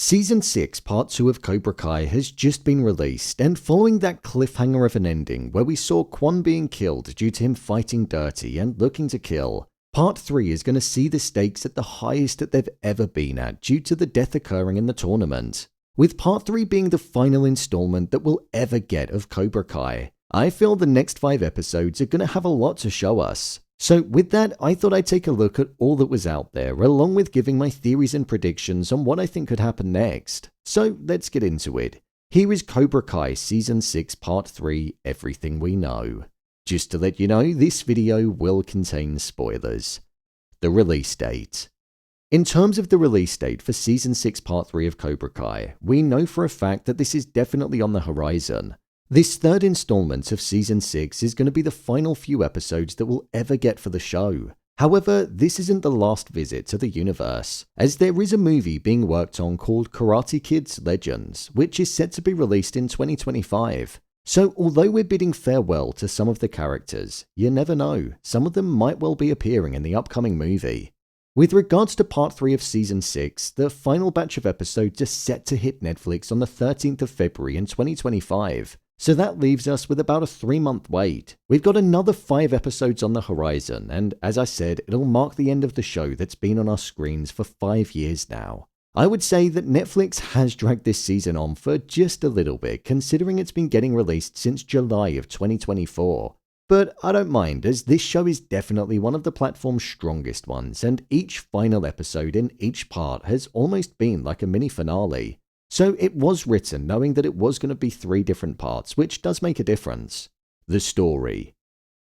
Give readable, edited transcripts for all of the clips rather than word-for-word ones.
Season 6 Part 2 of Cobra Kai has just been released, and following that cliffhanger of an ending where we saw Kwon being killed due to him fighting dirty and looking to kill, Part 3 is going to see the stakes at the highest that they've ever been at due to the death occurring in the tournament. With Part 3 being the final installment that we'll ever get of Cobra Kai, I feel the next 5 episodes are going to have a lot to show us. So with that, I thought I'd take a look at all that was out there, along with giving my theories and predictions on what I think could happen next. So let's get into it. Here is Cobra Kai Season 6 Part 3, Everything We Know. Just to let you know, this video will contain spoilers. The release date. In terms of the release date for Season 6 Part 3 of Cobra Kai, we know for a fact that this is definitely on the horizon. This third installment of Season 6 is going to be the final few episodes that we'll ever get for the show. However, this isn't the last visit to the universe, as there is a movie being worked on called Karate Kid's Legends, which is set to be released in 2025. So although we're bidding farewell to some of the characters, you never know, some of them might well be appearing in the upcoming movie. With regards to Part 3 of Season 6, the final batch of episodes are set to hit Netflix on the 13th of February in 2025. So that leaves us with about a 3-month wait. We've got another 5 episodes on the horizon, and as I said, it'll mark the end of the show that's been on our screens for 5 years now. I would say that Netflix has dragged this season on for just a little bit, considering it's been getting released since July of 2024. But I don't mind, as this show is definitely one of the platform's strongest ones, and each final episode in each part has almost been like a mini finale. So it was written knowing that it was going to be 3 different parts, which does make a difference. The story.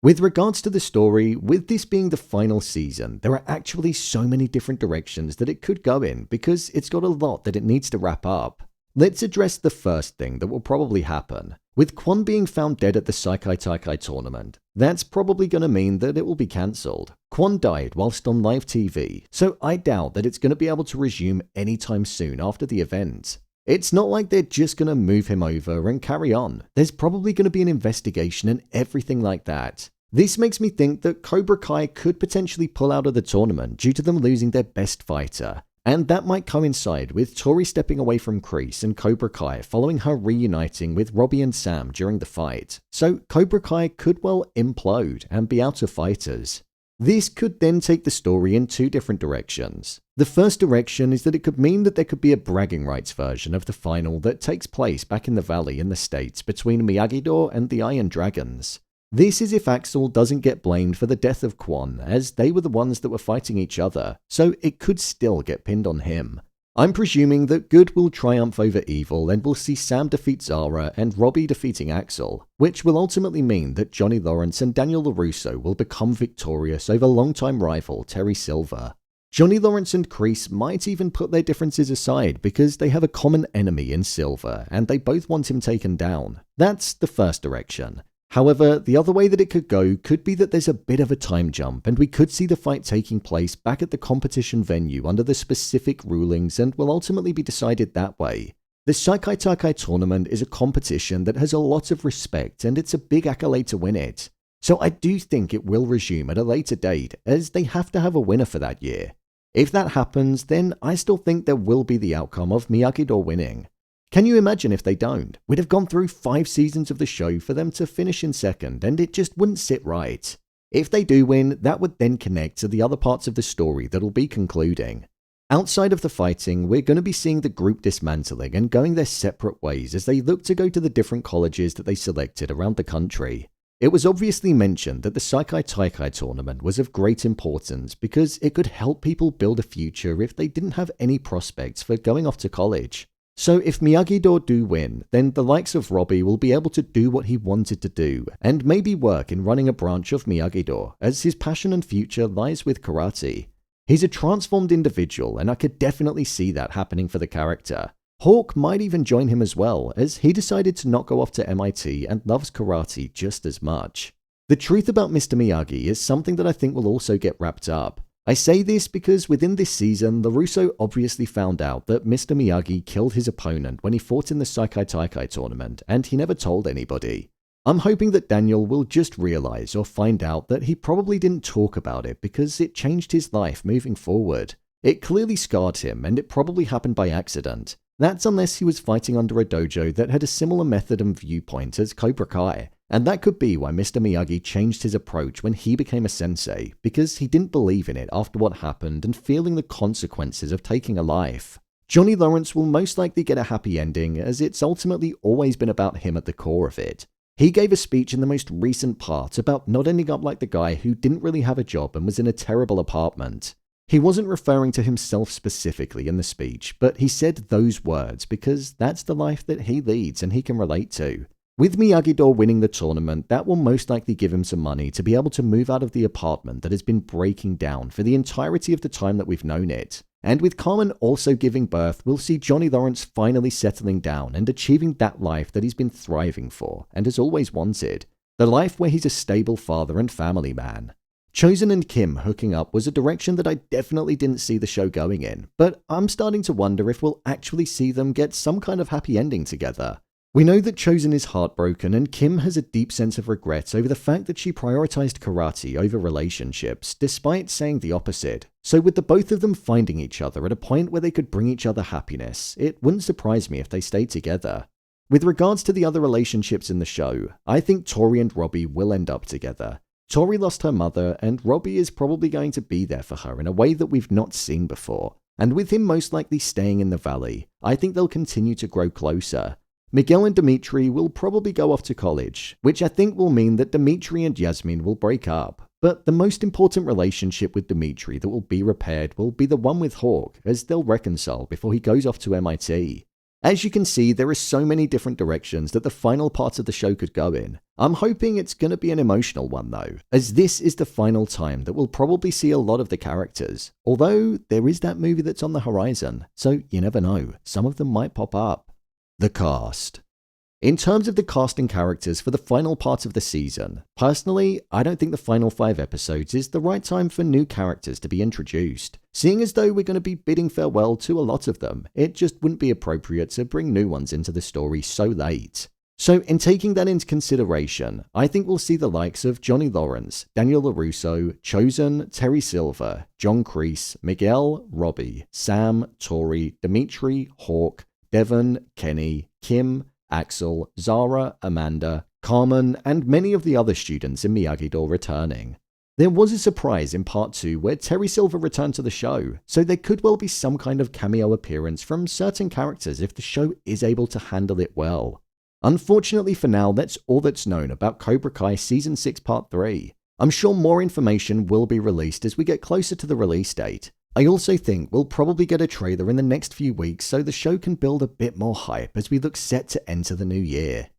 With regards to the story, with this being the final season, there are actually so many different directions that it could go in because it's got a lot that it needs to wrap up. Let's address the first thing that will probably happen. With Kwon being found dead at the Sekai Taikai tournament, that's probably going to mean that it will be cancelled. Kwon died whilst on live TV, so I doubt that it's going to be able to resume anytime soon after the event. It's not like they're just going to move him over and carry on. There's probably going to be an investigation and everything like that. This makes me think that Cobra Kai could potentially pull out of the tournament due to them losing their best fighter. And that might coincide with Tori stepping away from Kreese and Cobra Kai following her reuniting with Robbie and Sam during the fight. So Cobra Kai could well implode and be out of fighters. This could then take the story in 2 different directions. The first direction is that it could mean that there could be a bragging rights version of the final that takes place back in the valley in the States between Miyagi Do and the Iron Dragons. This is if Axel doesn't get blamed for the death of Kwon, as they were the ones that were fighting each other, so it could still get pinned on him. I'm presuming that good will triumph over evil and we'll see Sam defeat Zara and Robbie defeating Axel, which will ultimately mean that Johnny Lawrence and Daniel LaRusso will become victorious over longtime rival Terry Silver. Johnny Lawrence and Kreese might even put their differences aside because they have a common enemy in Silver and they both want him taken down. That's the first direction. However, the other way that it could go could be that there's a bit of a time jump and we could see the fight taking place back at the competition venue under the specific rulings and will ultimately be decided that way. The Sekai Taikai tournament is a competition that has a lot of respect and it's a big accolade to win it. So I do think it will resume at a later date as they have to have a winner for that year. If that happens, then I still think there will be the outcome of Miyagi Do winning. Can you imagine if they don't? We'd have gone through 5 seasons of the show for them to finish in second, and it just wouldn't sit right. If they do win, that would then connect to the other parts of the story that'll be concluding. Outside of the fighting, we're going to be seeing the group dismantling and going their separate ways as they look to go to the different colleges that they selected around the country. It was obviously mentioned that the Sekai Taikai tournament was of great importance because it could help people build a future if they didn't have any prospects for going off to college. So if Miyagi Do win, then the likes of Robbie will be able to do what he wanted to do, and maybe work in running a branch of Miyagi Do, as his passion and future lies with karate. He's a transformed individual, and I could definitely see that happening for the character. Hawk might even join him as well, as he decided to not go off to MIT and loves karate just as much. The truth about Mr. Miyagi is something that I think will also get wrapped up. I say this because within this season, LaRusso obviously found out that Mr. Miyagi killed his opponent when he fought in the Sekai Taikai tournament, and he never told anybody. I'm hoping that Daniel will just realize or find out that he probably didn't talk about it because it changed his life moving forward. It clearly scarred him, and it probably happened by accident. That's unless he was fighting under a dojo that had a similar method and viewpoint as Cobra Kai. And that could be why Mr. Miyagi changed his approach when he became a sensei, because he didn't believe in it after what happened and feeling the consequences of taking a life. Johnny Lawrence will most likely get a happy ending, as it's ultimately always been about him at the core of it. He gave a speech in the most recent part about not ending up like the guy who didn't really have a job and was in a terrible apartment. He wasn't referring to himself specifically in the speech, but he said those words because that's the life that he leads and he can relate to. With Miyagi Do winning the tournament, that will most likely give him some money to be able to move out of the apartment that has been breaking down for the entirety of the time that we've known it. And with Carmen also giving birth, we'll see Johnny Lawrence finally settling down and achieving that life that he's been thriving for and has always wanted. The life where he's a stable father and family man. Chozen and Kim hooking up was a direction that I definitely didn't see the show going in, but I'm starting to wonder if we'll actually see them get some kind of happy ending together. We know that Chozen is heartbroken and Kim has a deep sense of regret over the fact that she prioritized karate over relationships, despite saying the opposite. So with the both of them finding each other at a point where they could bring each other happiness, it wouldn't surprise me if they stayed together. With regards to the other relationships in the show, I think Tori and Robbie will end up together. Tori lost her mother, and Robbie is probably going to be there for her in a way that we've not seen before. And with him most likely staying in the valley, I think they'll continue to grow closer. Miguel and Dimitri will probably go off to college, which I think will mean that Dimitri and Yasmin will break up. But the most important relationship with Dimitri that will be repaired will be the one with Hawk, as they'll reconcile before he goes off to MIT. As you can see, there are so many different directions that the final part of the show could go in. I'm hoping it's going to be an emotional one though, as this is the final time that we'll probably see a lot of the characters. Although, there is that movie that's on the horizon, so you never know, some of them might pop up. The cast. In terms of the casting characters for the final part of the season, personally, I don't think the final 5 episodes is the right time for new characters to be introduced. Seeing as though we're going to be bidding farewell to a lot of them, it just wouldn't be appropriate to bring new ones into the story so late. So in taking that into consideration, I think we'll see the likes of Johnny Lawrence, Daniel LaRusso, Chozen, Terry Silver, John Kreese, Miguel, Robbie, Sam, Tori, Dimitri, Hawk, Devon, Kenny, Kim, Axel, Zara, Amanda, Carmen, and many of the other students in Miyagi Do returning. There was a surprise in part 2 where Terry Silver returned to the show, so there could well be some kind of cameo appearance from certain characters if the show is able to handle it well. Unfortunately for now, that's all that's known about Cobra Kai Season 6 Part 3. I'm sure more information will be released as we get closer to the release date. I also think we'll probably get a trailer in the next few weeks so the show can build a bit more hype as we look set to enter the new year.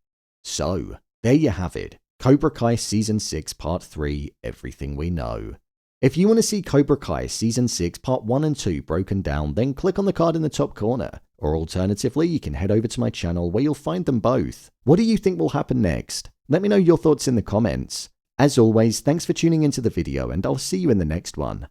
So, there you have it. Cobra Kai Season 6 Part 3, Everything We Know. If you want to see Cobra Kai Season 6 Part 1 and 2 broken down, then click on the card in the top corner. Or alternatively, you can head over to my channel where you'll find them both. What do you think will happen next? Let me know your thoughts in the comments. As always, thanks for tuning into the video and I'll see you in the next one.